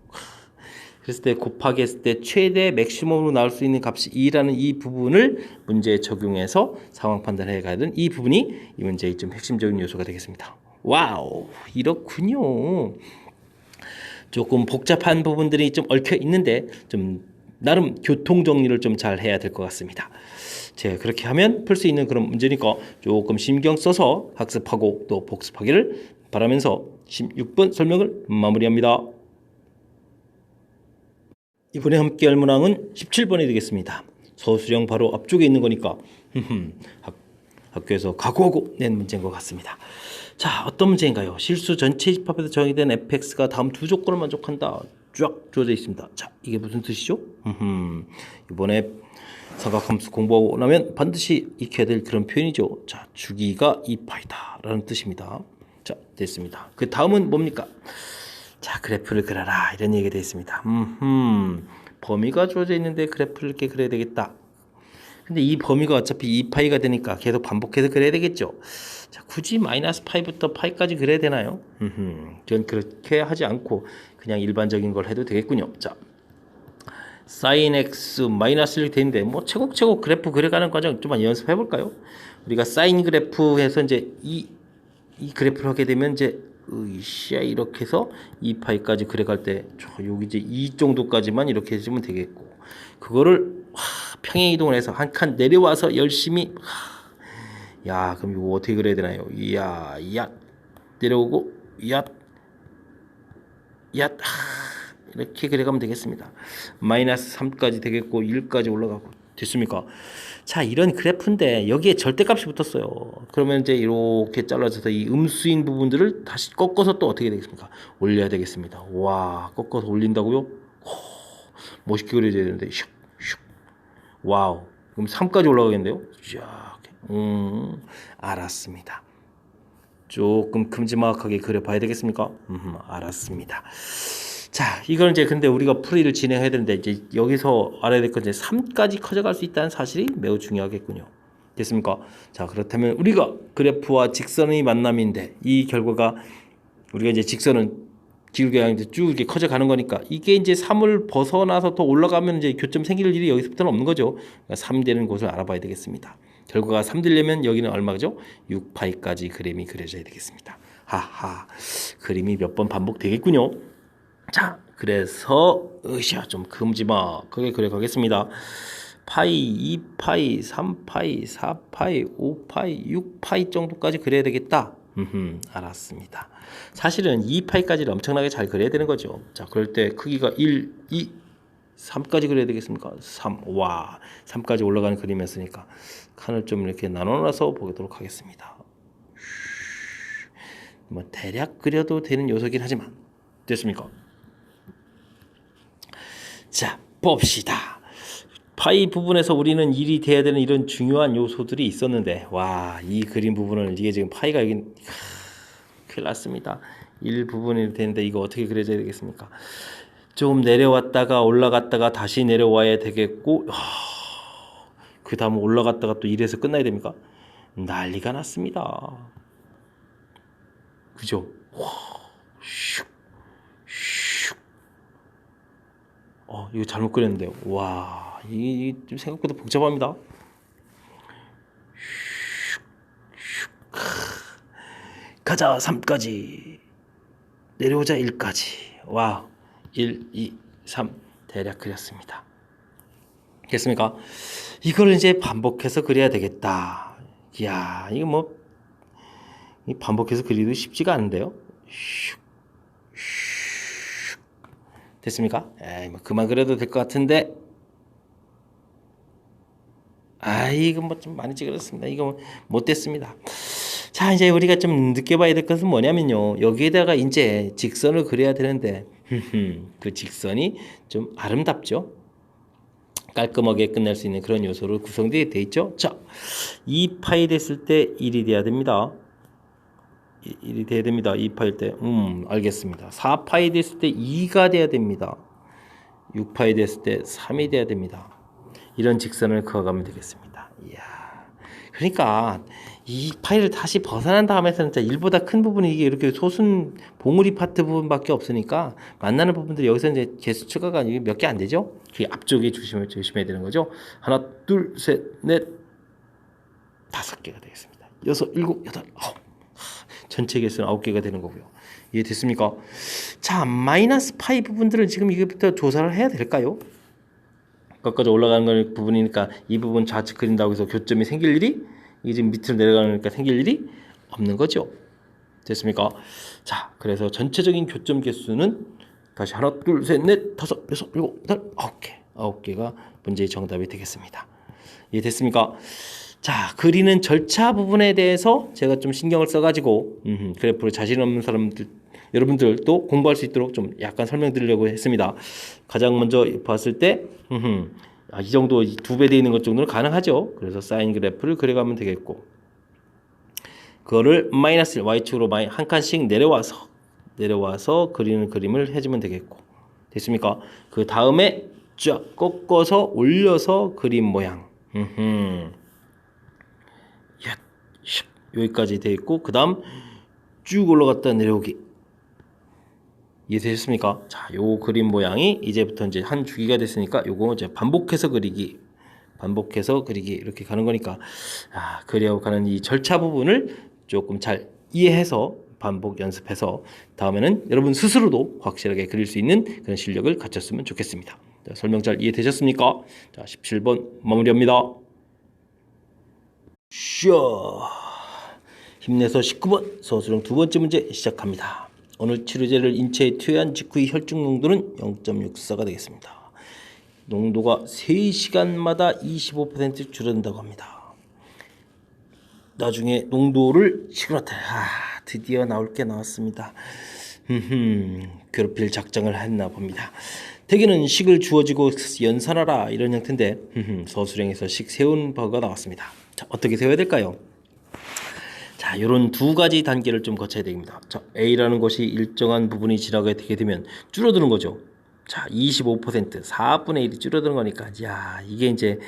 그랬을 때 곱하기 했을 때 최대 맥시멈으로 나올 수 있는 값이 2라는 이 부분을 문제에 적용해서 상황 판단해 가야 되는 이 부분이 이 문제의 좀 핵심적인 요소가 되겠습니다. 와우, 이렇군요. 조금 복잡한 부분들이 좀 얽혀 있는데 좀 나름 교통 정리를 좀 잘 해야 될 것 같습니다. 제가 그렇게 하면 풀 수 있는 그런 문제니까 조금 신경 써서 학습하고 또 복습하기를 바라면서 16번 설명을 마무리합니다. 이번에 함께 할 문항은 17번이 되겠습니다. 서술형 바로 앞쪽에 있는 거니까 학교에서 각오하고 낸 문제인 것 같습니다. 자, 어떤 문제인가요? 실수 전체 집합에서 정의된 fx가 다음 두 조건을 만족한다. 쫙 주어져 있습니다. 자, 이게 무슨 뜻이죠? 이번에 삼각함수 공부하고 나면 반드시 익혀야 될 그런 표현이죠. 자, 주기가 2파이다 라는 뜻입니다. 자, 됐습니다. 그 다음은 뭡니까? 자, 그래프를 그려라 이런 얘기가 되어 있습니다. 범위가 주어져 있는데 그래프를 이렇게 그려야 되겠다. 근데 이 범위가 어차피 2파이가 되니까 계속 반복해서 그려야 되겠죠. 자, 굳이 마이너스 파이부터 파이까지 그려야 되나요? 전 그렇게 하지 않고 그냥 일반적인 걸 해도 되겠군요. 자, sin x 마이너스 1 되는데 뭐 차곡차곡 그래프 그려가는 과정 좀 연습해 볼까요? 우리가 사인 그래프에서 이제 이 그래프를 하게 되면 이제 으쌰 이렇게 해서 2파이까지 그려갈 때 여기 이제 이 정도까지만 이렇게 해주면 되겠고 그거를 평행 이동을 해서 한 칸 내려와서 열심히 야, 그럼 이거 어떻게 그려야 되나요? 야 내려오고 야 이렇게 그려가면 되겠습니다. 마이너스 3까지 되겠고 1까지 올라가고 됐습니까? 자, 이런 그래프인데 여기에 절대값이 붙었어요. 그러면 이제 이렇게 잘라져서 이 음수인 부분들을 다시 꺾어서 또 어떻게 되겠습니까? 올려야 되겠습니다. 와, 꺾어서 올린다고요? 멋있게 그려야 되는데 슉 와우, 그럼 3까지 올라가겠는데요? 쫙. 알았습니다. 조금 큼지막하게 그려봐야 되겠습니까? 알았습니다. 자, 이걸 이제 근데 우리가 풀이를 진행해야 되는데 이제 여기서 알아야 될 건 이제 3까지 커져갈 수 있다는 사실이 매우 중요하겠군요. 됐습니까? 자, 그렇다면 우리가 그래프와 직선의 만남인데 이 결과가 우리가 이제 직선은 기울기가 이제 쭉 이렇게 커져가는 거니까 이게 이제 3을 벗어나서 더 올라가면 이제 교점 생길 일이 여기서부터는 없는 거죠. 그러니까 3 되는 곳을 알아봐야 되겠습니다. 결과가 3 되려면 여기는 얼마죠? 6파이까지 그림이 그려져야 되겠습니다. 하하, 그림이 몇 번 반복되겠군요. 자, 그래서 좀 큼지막하게 그려가겠습니다. 파이, 2파이, 3파이, 4파이, 5파이, 6파이 정도까지 그려야 되겠다. 알았습니다. 사실은 2파이까지는 엄청나게 잘 그려야 되는 거죠. 자, 그럴 때 크기가 1, 2, 3까지 그려야 되겠습니까? 3, 와, 3까지 올라가는 그림이었으니까 칸을 좀 이렇게 나눠놔서 보도록 하겠습니다. 뭐 대략 그려도 되는 요소긴 하지만 됐습니까? 자, 봅시다. 파이 부분에서 우리는 1이 돼야 되는 이런 중요한 요소들이 있었는데, 와, 이 그림 부분을 이게 지금 파이가 여기 큰일 났습니다. 1 부분이 되는데 이거 어떻게 그려져야 되겠습니까? 조금 내려왔다가 올라갔다가 다시 내려와야 되겠고, 그 다음 올라갔다가 또 1에서 끝나야 됩니까? 난리가 났습니다. 그죠? 와, 슉, 슉. 이거 잘못 그렸는데요. 와, 이게 좀 생각보다 복잡합니다. 가자 3까지 내려오자 1까지. 와, 1, 2, 3 대략 그렸습니다. 됐습니까? 이걸 이제 반복해서 그려야 되겠다. 이야, 이거 뭐 반복해서 그리도 쉽지가 않은데요. 됐습니까? 에이, 뭐 그만 그려도 될 것 같은데. 이거 뭐 좀 많이 찌그렸습니다. 이거 못 됐습니다. 자, 이제 우리가 좀 느껴봐야 될 것은 뭐냐면요. 여기에다가 이제 직선을 그려야 되는데, 그 직선이 좀 아름답죠? 깔끔하게 끝낼 수 있는 그런 요소로 구성되어 있죠? 자, 2파이 됐을 때 1이 돼야 됩니다. 1이 돼야 됩니다. 2파일 때. 알겠습니다. 4파이 됐을 때 2가 돼야 됩니다. 6파이 됐을 때 3이 돼야 됩니다. 이런 직선을 그어가면 되겠습니다. 이야. 그러니까 이 파일을 다시 벗어난 다음에서는 1보다 큰 부분이 이게 이렇게 소순 봉우리 파트 부분밖에 없으니까 만나는 부분들이 여기서 이제 개수 추가가 몇 개 안 되죠? 그 앞쪽에 조심해야 되는 거죠. 하나, 둘, 셋, 넷, 5개가 되겠습니다. 6, 7, 8, 9. 전체 개수는 9개가 되는 거고요. 이해됐습니까? 자, 마이너스 파이 부분들은 지금 이거부터 조사를 해야 될까요? 끝까지 올라가는 부분이니까 이 부분 좌측 그린다고 해서 교점이 생길 일이, 이게 지금 밑으로 내려가니까 생길 일이 없는 거죠. 됐습니까? 자, 그래서 전체적인 교점 개수는 다시 하나, 둘, 셋, 넷, 5, 6, 7, 8, 9개. 9개가 문제의 정답이 되겠습니다. 이해됐습니까? 자, 그리는 절차 부분에 대해서 제가 좀 신경을 써가지고 그래프를 자신 없는 사람들, 여러분들도 공부할 수 있도록 좀 약간 설명드리려고 했습니다. 가장 먼저 봤을 때 이 정도 2배 되어 있는 것 정도는 가능하죠. 그래서 사인 그래프를 그려가면 되겠고, 그거를 마이너스 Y축으로 한 칸씩 내려와서 그리는 그림을 해주면 되겠고, 됐습니까? 그 다음에 쫙 꺾어서 올려서 그림 모양. 여기까지 되어 있고, 그 다음 쭉 올라갔다 내려오기. 이해되셨습니까? 자, 요 그림 모양이 이제부터 이제 한 주기가 됐으니까 요거 이제 반복해서 그리기 이렇게 가는 거니까, 그려가는 이 절차 부분을 조금 잘 이해해서 반복 연습해서 다음에는 여러분 스스로도 확실하게 그릴 수 있는 그런 실력을 갖췄으면 좋겠습니다. 자, 설명 잘 이해되셨습니까? 자, 17번 마무리합니다. 힘내서 19번 서술형 두 번째 문제 시작합니다. 오늘 치료제를 인체에 투여한 직후의 혈중 농도는 0.64가 되겠습니다. 농도가 3시간마다 25% 줄어든다고 합니다. 나중에 농도를 시그널타. 드디어 나올 게 나왔습니다. 괴롭힐 작정을 했나 봅니다. 대개는 식을 주어지고 연산하라 이런 형태인데 서술형에서 식 세운 바가 나왔습니다. 자, 어떻게 세워야 될까요? 자, 이런 두 가지 단계를 좀 거쳐야 됩니다. 자, A라는 것이 일정한 부분이 지나게 되게 되면 줄어드는 거죠. 자, 25%, 4분의 1이 줄어드는 거니까, 야, 이게 이제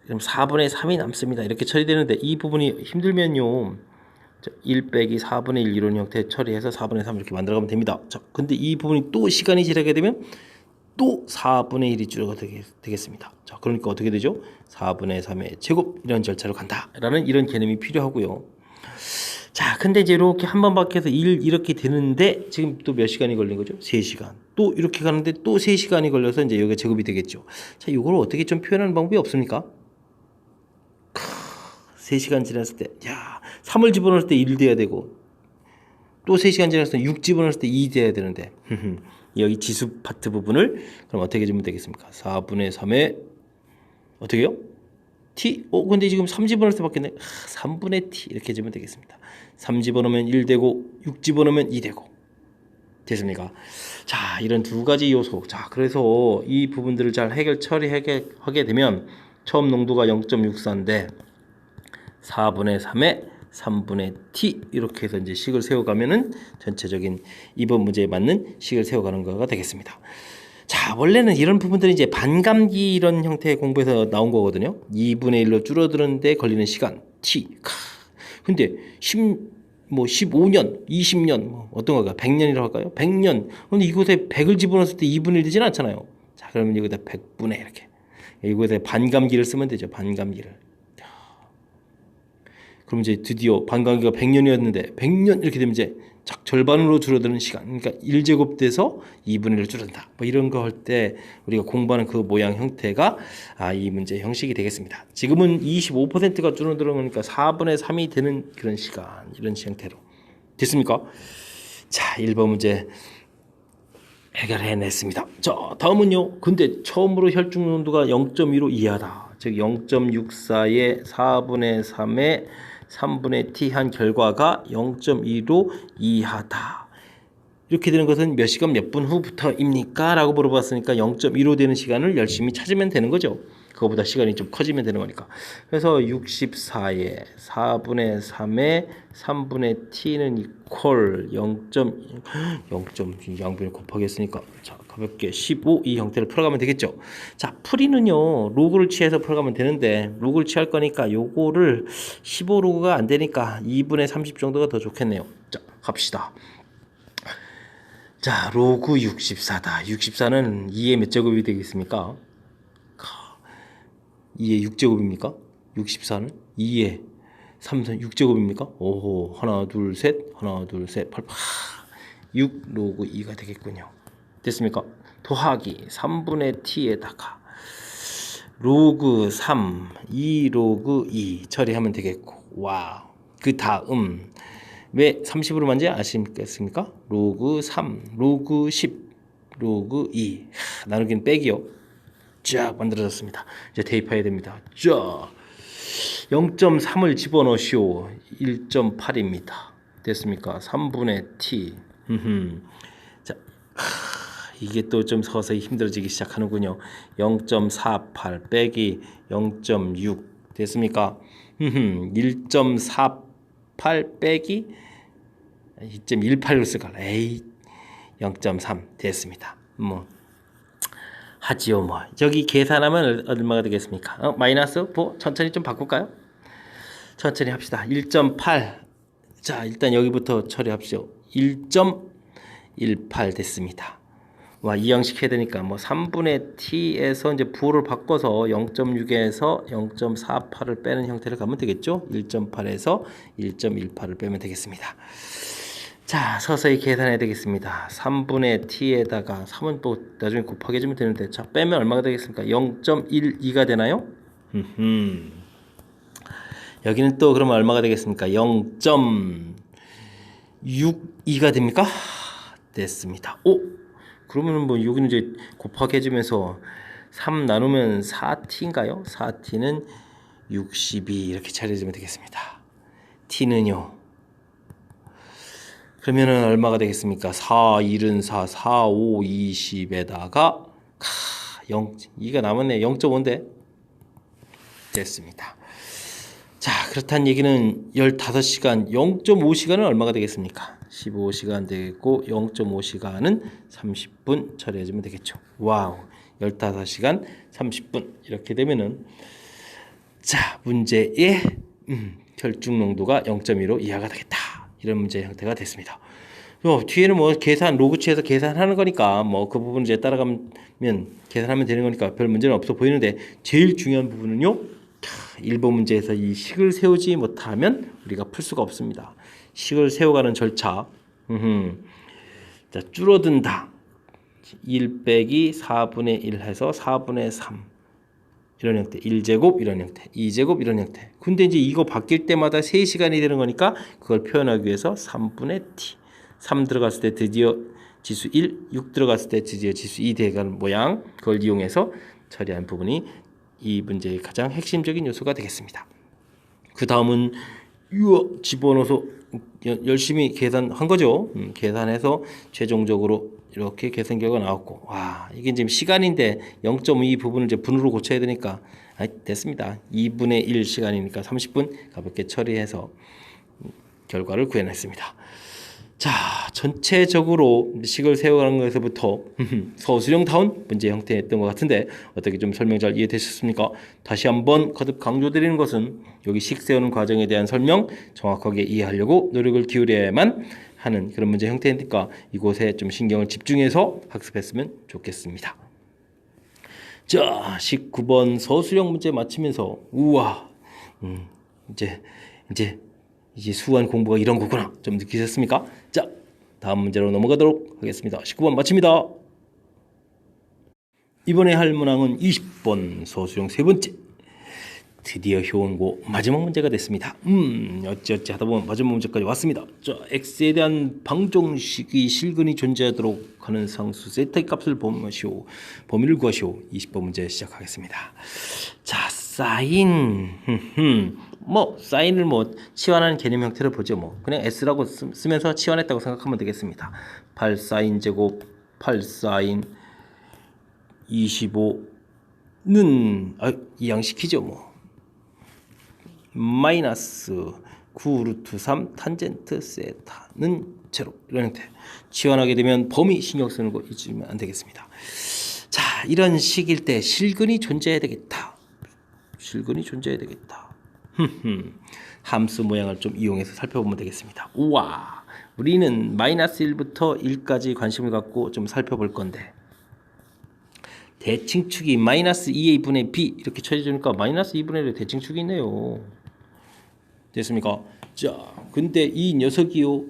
그럼 4분의 3이 남습니다. 이렇게 처리되는데 이 부분이 힘들면요, 1 빼기 4분의 1 이런 형태 처리해서 4분의 3 이렇게 만들어가면 됩니다. 자, 근데 이 부분이 또 시간이 지나게 되면 또 4분의 1이 줄어들게 되겠습니다. 자, 그러니까 어떻게 되죠? 4분의 3의 제곱 이런 절차로 간다라는 이런 개념이 필요하고요. 자, 근데 이제 이렇게 한 번 밖에서 이렇게 되는데 지금 또 몇 시간이 걸린 거죠? 3시간. 또 이렇게 가는데 또 3시간이 걸려서 이제 여기가 제곱이 되겠죠. 자, 이걸 어떻게 좀 표현하는 방법이 없습니까? 3시간 지났을 때, 야, 3을 집어넣을 때 1 돼야 되고, 또 3시간 지났을 때 6 집어넣을 때 2 돼야 되는데, 여기 지수 파트 부분을 그럼 어떻게 주면 되겠습니까? 4분의 3에 어떻게 해요? t? 근데 지금 3 집어넣을 때 바뀌었네. 3분의 t 이렇게 주면 되겠습니다. 3 집어넣으면 1 되고 6 집어넣으면 2 되고 됐습니까? 자, 이런 두 가지 요소. 자, 그래서 이 부분들을 잘 처리하게 되면 처음 농도가 0.64인데 4분의 3에 3분의 t 이렇게 해서 이제 식을 세워가면은 전체적인 이번 문제에 맞는 식을 세워가는 거가 되겠습니다. 자, 원래는 이런 부분들이 이제 반감기 이런 형태의 공부에서 나온 거거든요. 2분의 1로 줄어드는데 걸리는 시간 t. 근데 15년, 20년, 어떤 거가 100년이라고 할까요? 100년. 근데 이곳에 100을 집어넣었을 때 2분의 1 되지는 않잖아요. 자, 그러면 여기다 100분의 이렇게. 이곳에 반감기를 쓰면 되죠. 반감기를. 그럼 이제 드디어 반감기가 100년이었는데 100년 이렇게 되면 이제 절반으로 줄어드는 시간, 그러니까 1제곱돼서 2분의 1을 줄어든다. 뭐 이런 거 할 때 우리가 공부하는 그 모양 형태가 이 문제 형식이 되겠습니다. 지금은 25%가 줄어드는 거니까 4분의 3이 되는 그런 시간, 이런 형태로 됐습니까? 자, 1번 문제 해결해냈습니다. 자, 다음은요. 근데 처음으로 혈중 농도가 0.2로 이하다. 즉 0.64의 4분의 3의 3분의 t 한 결과가 0.2로 이하다. 이렇게 되는 것은 몇 시간 몇 분 후부터입니까? 라고 물어봤으니까 0.2로 되는 시간을 열심히 찾으면 되는 거죠. 그거보다 시간이 좀 커지면 되는 거니까. 그래서 64의 4분의 3의 3분의 t는 이퀄 0.2 양분을 곱하기 했으니까 자, 가볍게 15 이 형태를 풀어가면 되겠죠. 자, 풀이는요 로그를 취해서 풀어가면 되는데 로그를 취할 거니까 요거를 15 로그가 안 되니까 2분의 30 정도가 더 좋겠네요. 자, 갑시다. 자, 로그 64다. 64는 2의 몇 제곱이 되겠습니까? 2의 6제곱입니까? 64는 2의 3, 6제곱입니까? 오호, 하나, 둘, 셋, 하나, 둘, 셋, 8, 6 로그 2가 되겠군요. 됐습니까? 더하기 3분의 t에다가 로그 3, 2 로그 2 처리하면 되겠고, 와우. 그 다음 왜 30으로 만지 아시겠습니까? 로그 3, 로그 10, 로그 2 나누기는 빼기요. 쫙 만들어졌습니다. 이제 대입해야 됩니다. 쫙 0.3을 집어넣으시오. 1.8입니다. 됐습니까? 3분의 t. 자, 이게 또 좀 서서히 힘들어지기 시작하는군요. 0.48 빼기 0.6 됐습니까? 1.48 빼기 2.18을 쓸까? 에이, 0.3 됐습니다. 뭐 하지요 뭐. 저기 계산하면 얼마가 되겠습니까? 마이너스 4 천천히 좀 바꿀까요? 천천히 합시다. 1.8 자, 일단 여기부터 처리합시오. 1.18 됐습니다. 와, 이 형식 해야 되니까 뭐 3분의 t에서 이제 부호를 바꿔서 0.6에서 0.48을 빼는 형태를 가면 되겠죠? 1.8에서 1.18을 빼면 되겠습니다. 자, 서서히 계산해야 되겠습니다. 3분의 t에다가 3은 또 나중에 곱하기 해주면 되는데, 자, 빼면 얼마가 되겠습니까? 0.12가 되나요? 여기는 또 그러면 얼마가 되겠습니까? 0.62가 됩니까? 됐습니다. 그러면 뭐 여기는 이제 곱하기 해주면서 3 나누면 4t인가요? 4t는 62 이렇게 차려주면 되겠습니다. t는요. 그러면은 얼마가 되겠습니까? 4, 1은 4, 4, 5, 20에다가 0, 2가 남았네. 0.5인데 됐습니다. 자, 그렇다는 얘기는 15시간, 0.5시간은 얼마가 되겠습니까? 15시간 되겠고 0.5시간은 30분 처리해주면 되겠죠. 와우, 15시간 30분 이렇게 되면은 자, 문제의 혈중 농도가 0.2로 이하가 되겠다. 이런 문제 형태가 됐습니다. 뒤에는 뭐 계산 로그 취해서 계산하는 거니까 뭐 그 부분 이제 따라가면 계산하면 되는 거니까 별 문제는 없어 보이는데 제일 중요한 부분은요. 1번 문제에서 이 식을 세우지 못하면 우리가 풀 수가 없습니다. 식을 세워가는 절차. 자, 줄어든다. 1 빼기 4분의 1 해서 4분의 3 이런 형태, 1제곱 이런 형태, 2제곱 이런 형태. 근데 이제 이거 바뀔 때마다 3시간이 되는 거니까 그걸 표현하기 위해서 3분의 t 3 들어갔을 때 드디어 지수 1, 6 들어갔을 때 드디어 지수 2 되는 모양, 그걸 이용해서 처리한 부분이 이 문제의 가장 핵심적인 요소가 되겠습니다. 그 다음은 집어넣어서 열심히 계산한 거죠. 계산해서 최종적으로 이렇게 계산 결과가 나왔고, 와, 이게 지금 시간인데 0.2 부분을 이제 분으로 고쳐야 되니까 됐습니다. 2분의 1 시간이니까 30분 가볍게 처리해서 결과를 구해냈습니다. 자, 전체적으로 식을 세워가는 것에서부터 서술형다운 문제 형태였던 것 같은데 어떻게 좀 설명 잘 이해되셨습니까? 다시 한번 거듭 강조드리는 것은 여기 식 세우는 과정에 대한 설명 정확하게 이해하려고 노력을 기울여야만 하는 그런 문제 형태니까 이곳에 좀 신경을 집중해서 학습했으면 좋겠습니다. 자, 19번 서술형 문제 마치면서 우와, 이제 수완 공부가 이런 거구나 좀 느끼셨습니까? 자, 다음 문제로 넘어가도록 하겠습니다. 19번 마칩니다. 이번에 할 문항은 20번 서술형 세 번째. 드디어 효원고 마지막 문제가 됐습니다. 어찌어찌 하다 보면 마지막 문제까지 왔습니다. 자, x에 대한 방정식이 실근이 존재하도록 하는 상수 세타의 값을 범하시오. 범위를 구하시오. 20번 문제 시작하겠습니다. 자, 사인 사인을 치환하는 개념 형태를 보죠. 그냥 s라고 쓰면서 치환했다고 생각하면 되겠습니다. 8 사인 제곱 8 사인 25는 이항시키죠. 마이너스 9 루트 3 탄젠트 세타는 제로 이런 형태. 치환하게 되면 범위 신경 쓰는 거 잊으면 안 되겠습니다. 자, 이런 식일 때 실근이 존재해야 되겠다. 실근이 존재해야 되겠다. 함수 모양을 좀 이용해서 살펴보면 되겠습니다. 우와, 우리는 마이너스 1부터 1까지 관심을 갖고 좀 살펴볼 건데 대칭축이 마이너스 2a 분의 b 이렇게 쳐주니까 마이너스 2분의 1의 대칭축이 있네요. 됐습니까? 자, 근데 이 녀석이요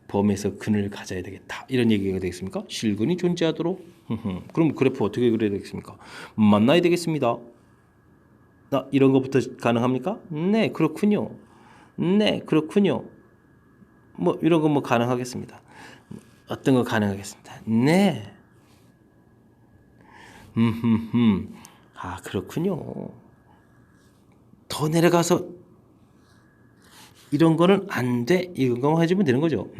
범에서 근을 가져야 되겠다 이런 얘기가 되겠습니까? 실근이 존재하도록 그럼 그래프 어떻게 그려야 되겠습니까? 만나야 되겠습니다. 이런 것부터 가능합니까? 네, 그렇군요. 네, 그렇군요. 이런 거 가능하겠습니다. 어떤 거 가능하겠습니다. 네. 그렇군요. 더 내려가서 이런 거는 안 돼. 이거 해주면 되는 거죠.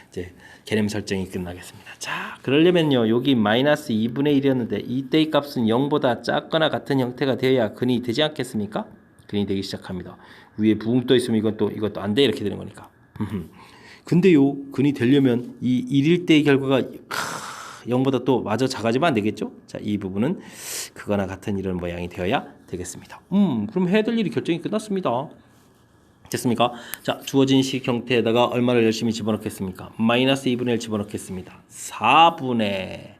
이제 개념 설정이 끝나겠습니다. 자, 그러려면요. 여기 마이너스 2분의 1이었는데 이때의 값은 0보다 작거나 같은 형태가 되어야 근이 되지 않겠습니까? 근이 되기 시작합니다. 위에 붕 떠 있으면 이것도 안 돼. 이렇게 되는 거니까. 근데요. 근이 되려면 이 1일 때의 결과가 0보다 또 마저 작아지면 안 되겠죠? 자, 이 부분은 그거나 같은 이런 모양이 되어야 되겠습니다. 그럼 해야 될 일이 결정이 끝났습니다. 됐습니까? 자, 주어진 식 형태에다가 얼마를 열심히 집어넣겠습니까? 마이너스 2분의 1 집어넣겠습니다. 4분의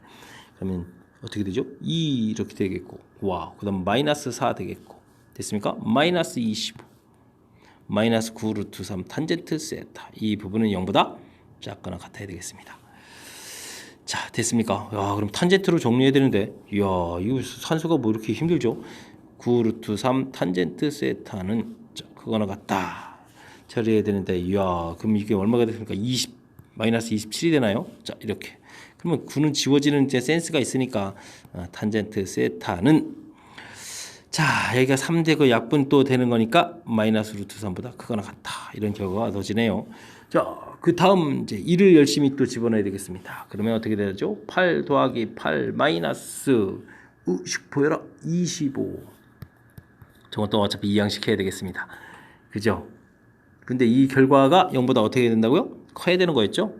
그러면 어떻게 되죠? 2 이렇게 되겠고, 와, 그 다음 마이너스 4 되겠고, 됐습니까? 마이너스 25 마이너스 9 루트 3 탄젠트 세타 이 부분은 0보다 작거나 같아야 되겠습니다. 자, 됐습니까? 야, 그럼 탄젠트로 정리해야 되는데, 이야, 이거 산수가 이렇게 힘들죠? 9 루트 3 탄젠트 세타는 그거나 같다. 처리해야 되는데, 이야, 그럼 이게 얼마가 됐습니까? 마이너스 27이 되나요? 자, 이렇게. 그러면 9는 지워지는 이제 센스가 있으니까, 탄젠트 세타는, 자, 여기가 3되고 약분 또 되는 거니까, 마이너스 루트 3보다 크거나 같다. 이런 결과가 얻어지네요. 자, 그 다음 이제 1을 열심히 또 집어넣어야 되겠습니다. 그러면 어떻게 되죠? 8 더하기 8 마이너스, 보여라, 25. 저것도 어차피 이항시켜야 되겠습니다. 그죠? 근데 이 결과가 0보다 어떻게 된다고요? 커야 되는 거였죠?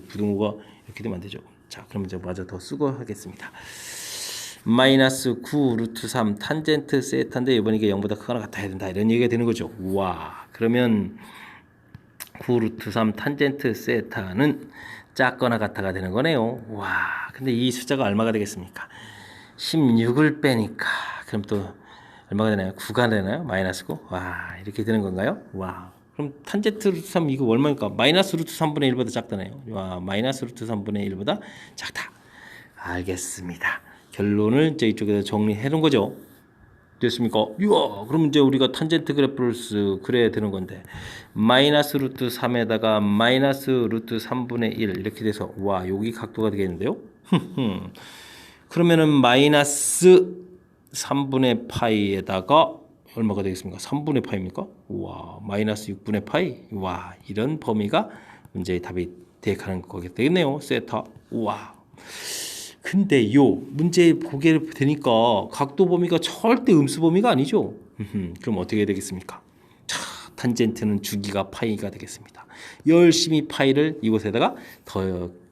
부등호가 이렇게 되면 안 되죠. 자, 그럼 이제 마저 더 쓰고 하겠습니다. 마이너스 9 루트 3 탄젠트 세타인데 이번에 이게 0보다 크거나 같아야 된다. 이런 얘기가 되는 거죠. 우와, 그러면 9 루트 3 탄젠트 세타는 작거나 같아가 되는 거네요. 와, 근데 이 숫자가 얼마가 되겠습니까? 16을 빼니까 그럼 또 얼마가 되나요? 9가 되나요? 마이너스 9? 와, 이렇게 되는 건가요? 와. 그럼 탄젠트 루트 3 이거 얼마일까? 마이너스 루트 3분의 1보다 작다네요. 와, 마이너스 루트 3분의 1보다 작다. 알겠습니다. 결론을 이제 이쪽에다 정리해 놓은 거죠. 됐습니까? 이야, 그럼 이제 우리가 탄젠트 그래프를 그려야 되는 건데 마이너스 루트 3에다가 마이너스 루트 3분의 1 이렇게 돼서 와, 여기 각도가 되겠는데요? 그러면은 마이너스 3분의 파이에다가 얼마가 되겠습니까? 3분의 파이입니까? 와, 마이너스 6분의 파이. 와, 이런 범위가 문제의 답이 대입하는 거게 되겠네요. 세타. 와. 근데 요 문제 보게 되니까 각도 범위가 절대 음수 범위가 아니죠. 그럼 어떻게 되겠습니까? 자, 탄젠트는 주기가 파이가 되겠습니다. 열심히 파이를 이곳에다가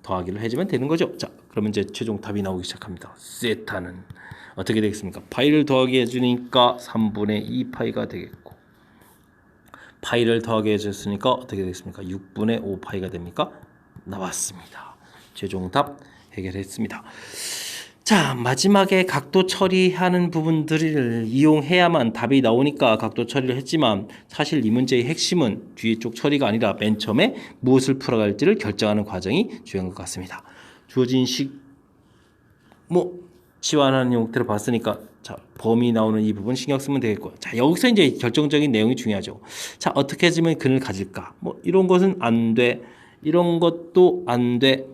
더하기를 해주면 되는 거죠. 자, 그러면 이제 최종 답이 나오기 시작합니다. 세타는 어떻게 되겠습니까? 파이를 더하게 해주니까 3분의 2 파이가 되겠고, 파이를 더하게 해줬으니까 어떻게 되겠습니까? 6분의 5 파이가 됩니까? 나왔습니다. 최종 답 해결했습니다. 자, 마지막에 각도 처리하는 부분들을 이용해야만 답이 나오니까 각도 처리를 했지만 사실 이 문제의 핵심은 뒤에 쪽 처리가 아니라 맨 처음에 무엇을 풀어갈지를 결정하는 과정이 중요한 것 같습니다. 주어진 치환하는 형태로 봤으니까 자, 범위 나오는 이 부분 신경 쓰면 되겠고, 자, 여기서 이제 결정적인 내용이 중요하죠. 자, 어떻게 해주면 근을 가질까? 이런 것은 안 돼. 이런 것도 안 돼.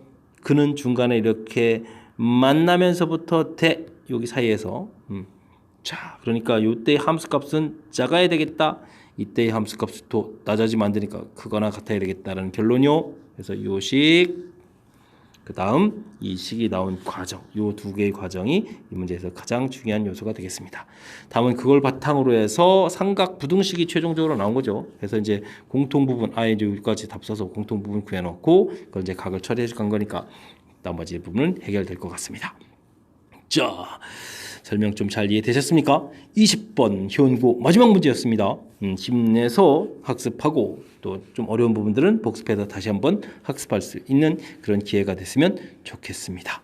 그는 중간에 이렇게 만나면서부터 대 여기 사이에서 자, 그러니까 요때 함수값은 작아야 되겠다. 이때의 함수값이 또 낮아지면 안 되니까 크거나 같아야 되겠다라는 결론이요. 그래서 요식 그 다음 이 식이 나온 과정, 요 두 개의 과정이 이 문제에서 가장 중요한 요소가 되겠습니다. 다음은 그걸 바탕으로 해서 삼각 부등식이 최종적으로 나온 거죠. 그래서 이제 공통 부분, 이제 여기까지 답 써서 공통 부분 구해놓고 그걸 이제 각을 처리해 간 거니까 나머지 부분은 해결될 것 같습니다. 자, 설명 좀 잘 이해되셨습니까? 20번 현고 마지막 문제였습니다. 힘내서 학습하고 또 좀 어려운 부분들은 복습해서 다시 한번 학습할 수 있는 그런 기회가 됐으면 좋겠습니다.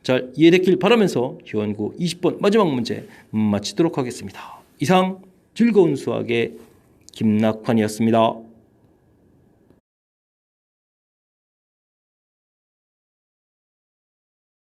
잘 이해됐길 바라면서 현고 20번 마지막 문제 마치도록 하겠습니다. 이상 즐거운 수학의 김낙환이었습니다.